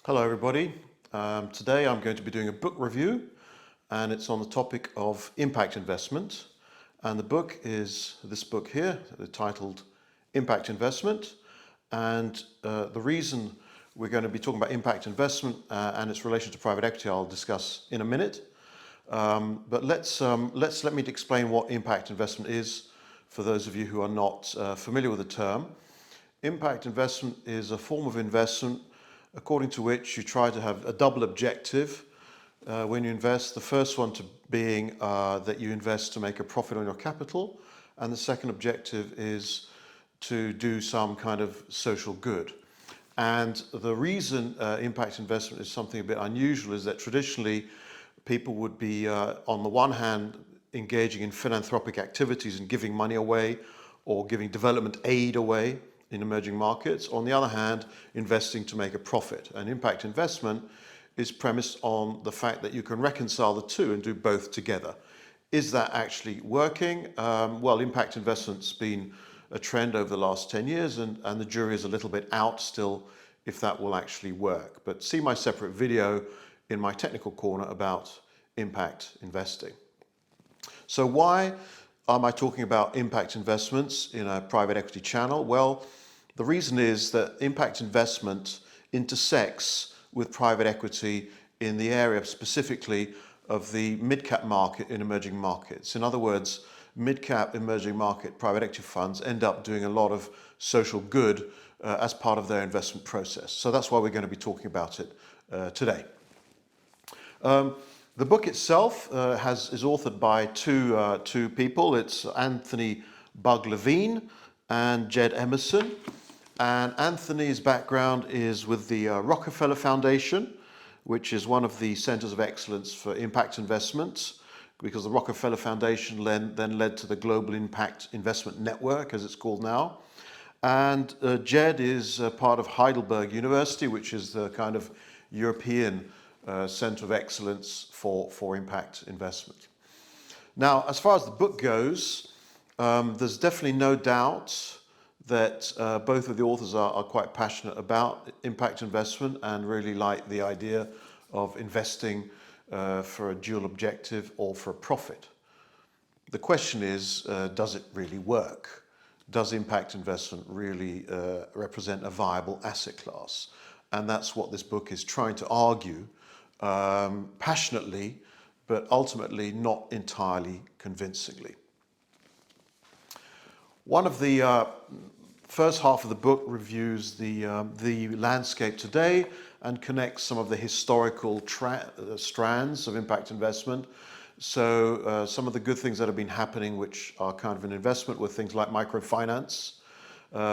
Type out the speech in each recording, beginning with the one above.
Hello everybody. Today I'm going to be doing a book review and it's on the topic of impact investment, and the book is this book here titled Impact Investment. And the reason we're going to be talking about impact investment and its relation to private equity I'll discuss in a minute. But let me explain what impact investment is for those of you who are not familiar with the term. Impact investment is a form of investment according to which you try to have a double objective when you invest. The first one being that you invest to make a profit on your capital, and the second objective is to do some kind of social good. And the reason impact investment is something a bit unusual is that traditionally people would be on the one hand engaging in philanthropic activities and giving money away or giving development aid away in emerging markets. On the other hand, investing to make a profit. And impact investment is premised on the fact that you can reconcile the two and do both together. Is that actually working? Well, impact investment's been a trend over the last 10 years and the jury is a little bit out still if that will actually work. But see my separate video in my technical corner about impact investing. So why am I talking about impact investments in a private equity channel? Well, the reason is that impact investment intersects with private equity in the area specifically of the mid-cap market in emerging markets. In other words, mid-cap emerging market private equity funds end up doing a lot of social good as part of their investment process. So that's why we're going to be talking about it today. The book itself is authored by two people. It's Anthony Bug-Levine and Jed Emerson. And Anthony's background is with the Rockefeller Foundation, which is one of the centers of excellence for impact investments, because the Rockefeller Foundation then led to the Global Impact Investment Network, as it's called now. And Jed is part of Heidelberg University, which is the kind of European center of excellence for impact investment. Now, as far as the book goes, there's definitely no doubt that both of the authors are quite passionate about impact investment and really like the idea of investing for a dual objective or for a profit. The question is, does it really work? Does impact investment really represent a viable asset class? And that's what this book is trying to argue passionately, but ultimately not entirely convincingly. One of the first half of the book reviews the landscape today and connects some of the historical strands of impact investment. So some of the good things that have been happening, which are kind of an investment, were things like microfinance,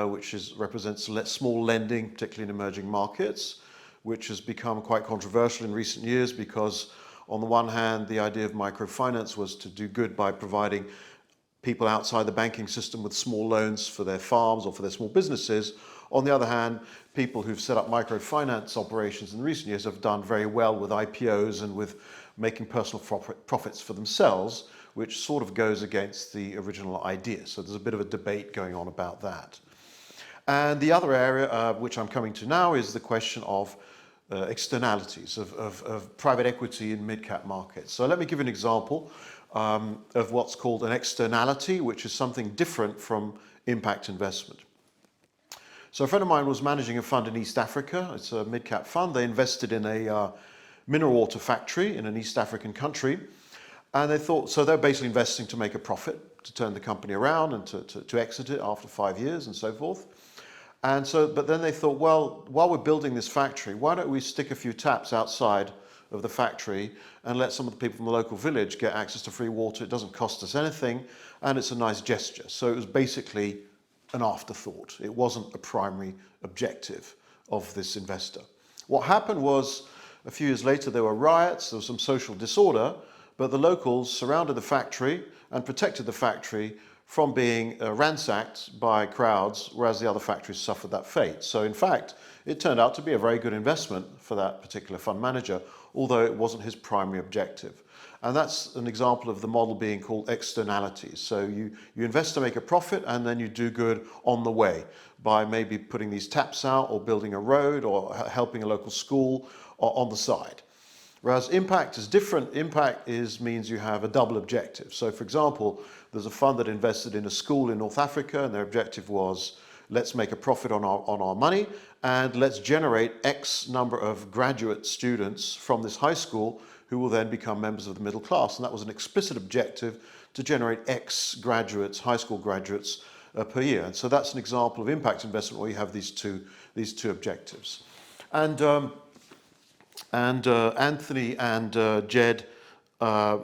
which represents small lending, particularly in emerging markets, which has become quite controversial in recent years because on the one hand, the idea of microfinance was to do good by providing people outside the banking system with small loans for their farms or for their small businesses. On the other hand, people who've set up microfinance operations in recent years have done very well with IPOs and with making personal profits for themselves, which sort of goes against the original idea. So there's a bit of a debate going on about that. And the other area, which I'm coming to now, is the question of externalities of private equity in mid-cap markets. So let me give you an example of what's called an externality, which is something different from impact investment. So a friend of mine was managing a fund in East Africa. It's a mid-cap fund. They invested in a mineral water factory in an East African country. And they thought, so they're basically investing to make a profit, to turn the company around and to exit it after 5 years and so forth. And so, but then they thought, well, while we're building this factory, why don't we stick a few taps outside of the factory and let some of the people from the local village get access to free water. It doesn't cost us anything and it's a nice gesture. So it was basically an afterthought. It wasn't a primary objective of this investor. What happened was a few years later there were riots, there was some social disorder, but the locals surrounded the factory and protected the factory from being ransacked by crowds, whereas the other factories suffered that fate. So in fact, it turned out to be a very good investment for that particular fund manager, although it wasn't his primary objective. And that's an example of the model being called externalities. So you invest to make a profit, and then you do good on the way by maybe putting these taps out or building a road or helping a local school or on the side. Whereas impact is different. Impact means you have a double objective. So for example, there's a fund that invested in a school in North Africa, and their objective was, let's make a profit on our money, and let's generate X number of graduate students from this high school who will then become members of the middle class. And that was an explicit objective, to generate X graduates, high school graduaents per year. And so that's an example of impact investment where you have these two objectives. And Anthony and Jed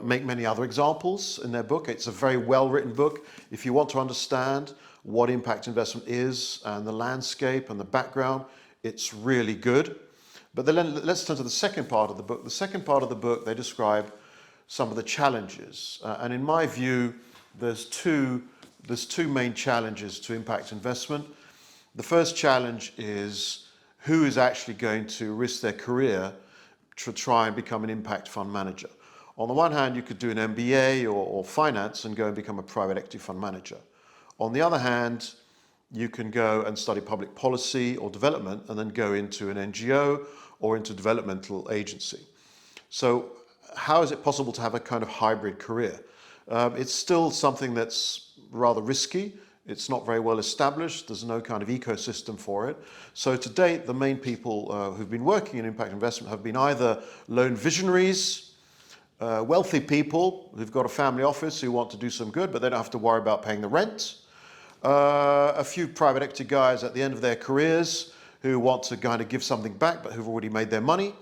make many other examples in their book. It's a very well-written book. If you want to understand what impact investment is and the landscape and the background, it's really good. But then let's turn to the second part of the book. The second part of the book, they describe some of the challenges. And in my view, there's two main challenges to impact investment. The first challenge is who is actually going to risk their career to try and become an impact fund manager. On the one hand, you could do an MBA or finance and go and become a private equity fund manager. On the other hand, you can go and study public policy or development and then go into an NGO or into a developmental agency. So how is it possible to have a kind of hybrid career? It's still something that's rather risky. It's not very well established. There's no kind of ecosystem for it. So to date, the main people who've been working in impact investment have been either lone visionaries, wealthy people who've got a family office who want to do some good, but they don't have to worry about paying the rent. A few private equity guys at the end of their careers who want to kind of give something back, but who've already made their money.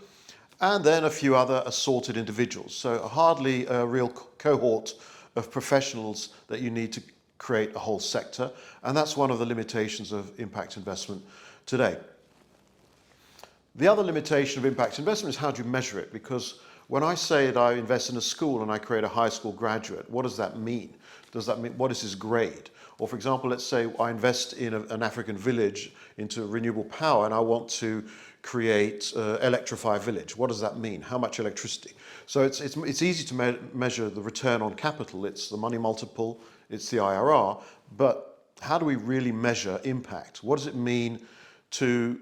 And then a few other assorted individuals. So hardly a real cohort of professionals that you need to create a whole sector. And that's one of the limitations of impact investment today. The other limitation of impact investment is how do you measure it? Because when I say that I invest in a school and I create a high school graduate, what does that mean? Does that mean, what is his grade? Or for example, let's say I invest in an African village into renewable power and I want to create electrify a village. What does that mean? How much electricity? So it's easy to measure the return on capital. It's the money multiple, it's the IRR, but how do we really measure impact? What does it mean to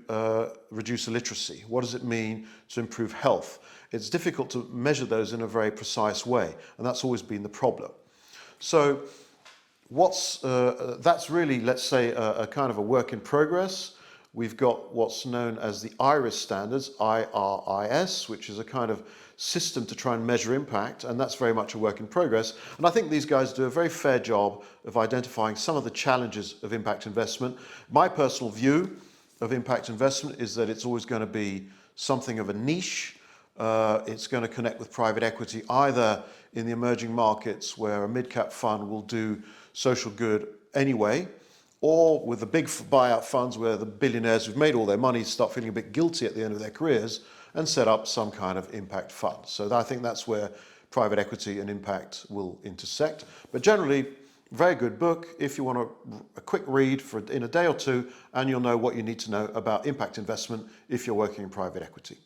reduce illiteracy? What does it mean to improve health? It's difficult to measure those in a very precise way, and that's always been the problem. So that's really, let's say, a kind of a work in progress. We've got what's known as the IRIS standards, IRIS, which is a kind of system to try and measure impact, and that's very much a work in progress. And I think these guys do a very fair job of identifying some of the challenges of impact investment. My personal view of impact investment is that it's always going to be something of a niche. It's going to connect with private equity, either in the emerging markets where a mid-cap fund will do social good anyway, or with the big buyout funds where the billionaires who've made all their money start feeling a bit guilty at the end of their careers and set up some kind of impact fund. So I think that's where private equity and impact will intersect. But generally, very good book if you want a quick read in a day or two, and you'll know what you need to know about impact investment if you're working in private equity.